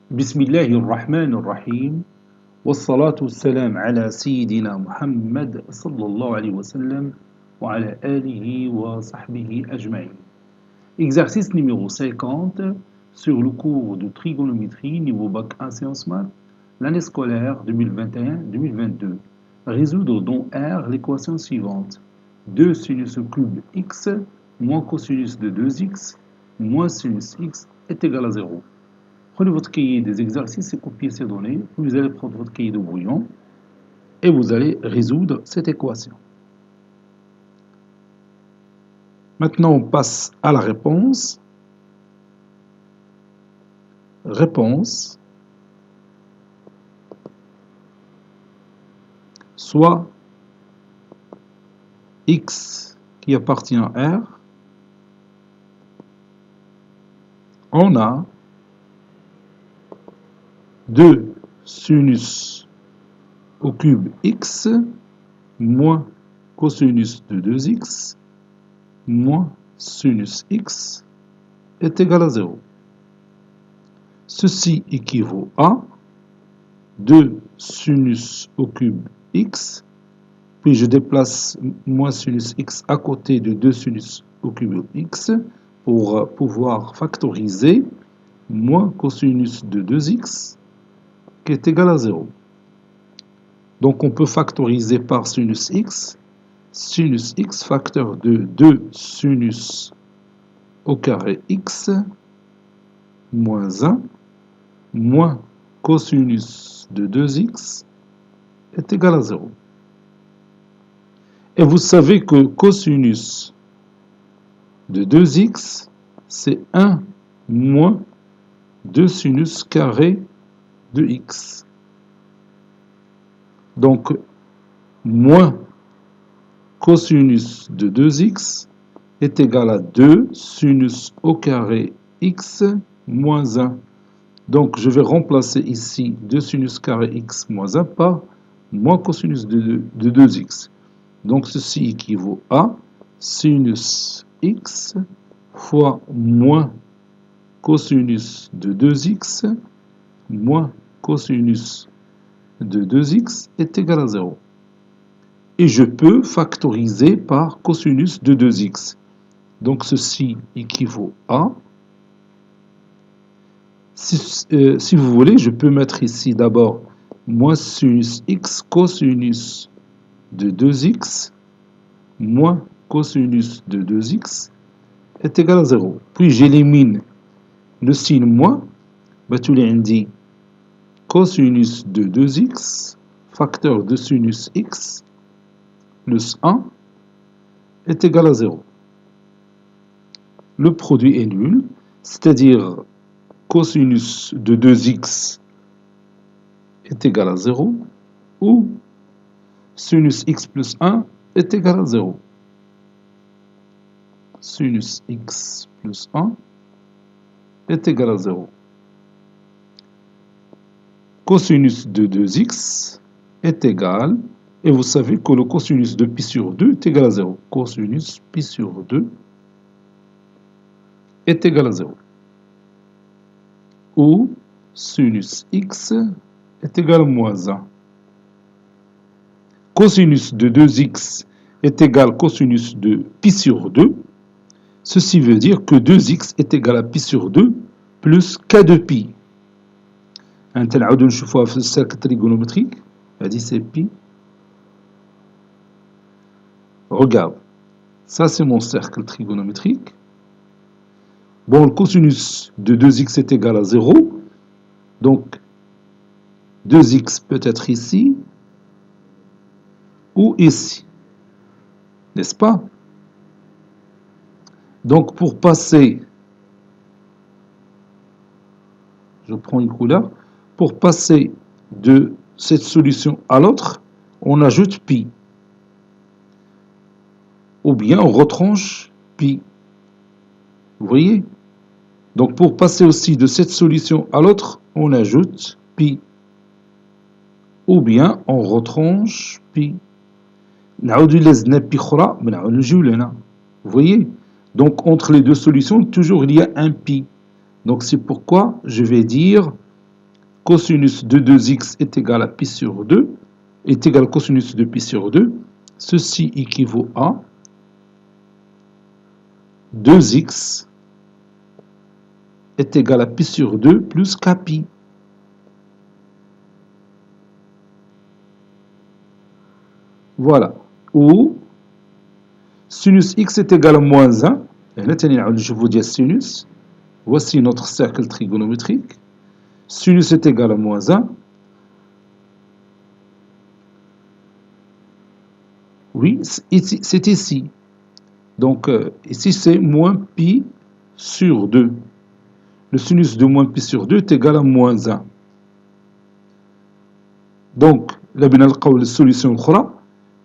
بسم الله الرحمن الرحيم والصلاة والسلام على سيدنا محمد صلى الله عليه وسلم وعلى آله وصحبه أجمعين. Exercice numéro 50 sur le cours de trigonométrie niveau bac 1 sciences maths, l'année scolaire 2021-2022. Résoudre dans R l'équation suivante. 2 sinus au cube x moins cosinus de 2x moins sinus x est égal à 0. Prenez votre cahier des exercices et copiez ces données. Vous allez prendre votre cahier de brouillon et vous allez résoudre cette équation. Maintenant, on passe à la réponse. Réponse, soit x qui appartient à R, on a 2 sinus au cube x moins cosinus de 2x moins sinus x est égal à 0. Ceci équivaut à 2 sinus au cube x, puis je déplace moins sinus x à côté de 2 sinus au cube x pour pouvoir factoriser moins cosinus de 2x qui est égal à 0. Donc on peut factoriser par sinus x facteur de 2 sinus au carré x moins 1 moins cosinus de 2x est égal à 0. Et vous savez que cosinus de 2x, c'est 1 moins 2 sinus carré de x. Donc, moins cosinus de 2x est égal à 2 sinus au carré x moins 1. Donc, je vais remplacer ici 2 sinus carré x moins 1 par moins cosinus de 2x. Donc, ceci équivaut à sinus x fois moins cosinus de 2x moins cosinus de 2x est égal à 0. Et je peux factoriser par cosinus de 2x. Donc, ceci équivaut à... Si vous voulez, je peux mettre ici d'abord moins sinus x cosinus de 2x moins cosinus de 2x est égal à 0. Puis j'élimine le signe moins. Tu l'as dit cosinus de 2x facteur de sinus x plus 1 est égal à 0. Le produit est nul, c'est-à-dire cosinus de 2x est égal à 0 ou sinus x plus 1 est égal à 0. Sinus x plus 1 est égal à 0. Cosinus de 2x est égal, et vous savez que le cosinus de pi sur 2 est égal à 0. Cosinus pi sur 2 est égal à 0. Ou sinus x est égal à moins 1. Cosinus de 2x est égal à cosinus de pi sur 2. Ceci veut dire que 2x est égal à pi sur 2 plus k de pi. نعاودو نشوفوها في السيركل trigonométrique. هذه c'est pi. Regarde, ça c'est mon cercle trigonométrique. Bon, le cosinus de 2x est égal à 0. Donc, 2x peut être ici ou ici. N'est-ce pas? Donc, pour passer, je prends une couleur, pour passer de cette solution à l'autre, on ajoute pi. Ou bien on retranche pi. Vous voyez? Donc, pour passer aussi de cette solution à l'autre, on ajoute pi. Ou bien on retranche pi. Vous voyez? Donc, entre les deux solutions, toujours il y a un pi. Donc, c'est pourquoi je vais dire cosinus de 2x est égal à pi sur 2, est égal à cosinus de pi sur 2, ceci équivaut à 2x est égal à pi sur 2 plus kpi. Voilà. Ou sinus x est égal à moins 1. Je vous dis sinus. Voici notre cercle trigonométrique. Sinus est égal à moins 1. Oui, c'est ici. Donc, ici, c'est moins pi sur 2. Le sinus de moins pi sur 2 est égal à moins 1. Donc, la solution الأخرى.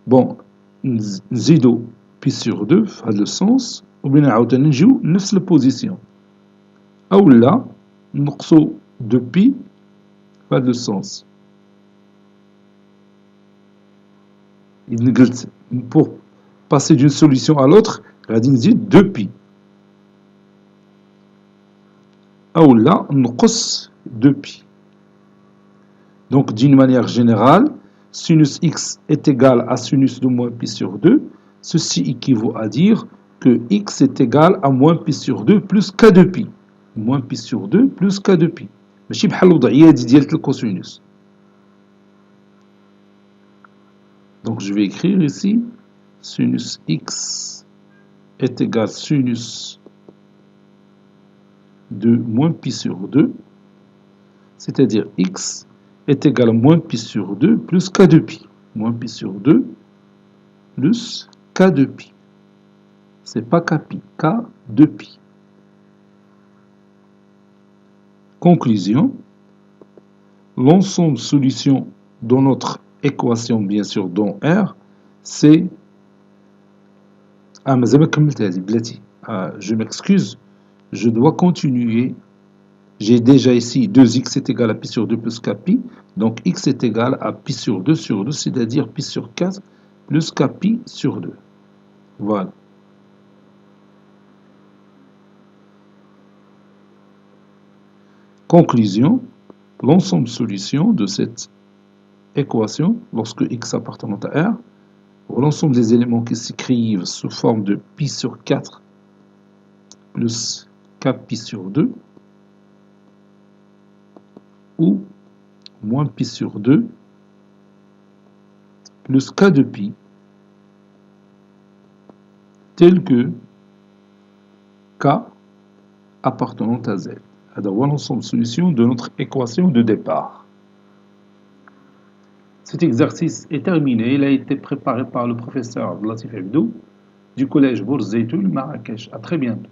Bon, نزيدو pi sur 2 في هذا السنس وبين عاوتاني نجيو نفس البوزيسيون أو لا نقصو de pi في هذا السنس. Pour passer d'une solution à l'autre, غادي نزيد 2 pi. أو لا نقص 2 pi. Donc, d'une manière générale, sinus x est égal à sinus de moins pi sur 2. Ceci équivaut à dire que x est égal à moins pi sur 2 plus k de pi. Moins pi sur 2 plus k de pi. ماشي بحال الوضعية ديال الكوسينوس. Donc, je vais écrire ici sinus x est égal à sinus de moins pi sur 2, c'est-à-dire x est égal à moins pi sur 2 plus k de pi. Moins pi sur 2 plus k de pi. C'est pas kpi, k de pi. Conclusion. L'ensemble de solutions dans notre équation, bien sûr, dans R, c'est... Ah, mais je m'excuse, je dois continuer. J'ai déjà ici 2x est égal à pi sur 2 plus kpi. Donc x est égal à pi sur 2, c'est-à-dire pi sur 4 plus kpi sur 2. Voilà. Conclusion. L'ensemble de solutions de cette équation, lorsque x appartenant à R, pour l'ensemble des éléments qui s'écrivent sous forme de pi sur 4 plus kpi sur 2, ou moins pi sur 2 plus k de pi, tel que k appartenant à z. Alors, l'ensemble de solutions de notre équation de départ. Cet exercice est terminé. Il a été préparé par le professeur Latif Abdou du collège Bourz Zeytoun, Marrakech. À très bientôt.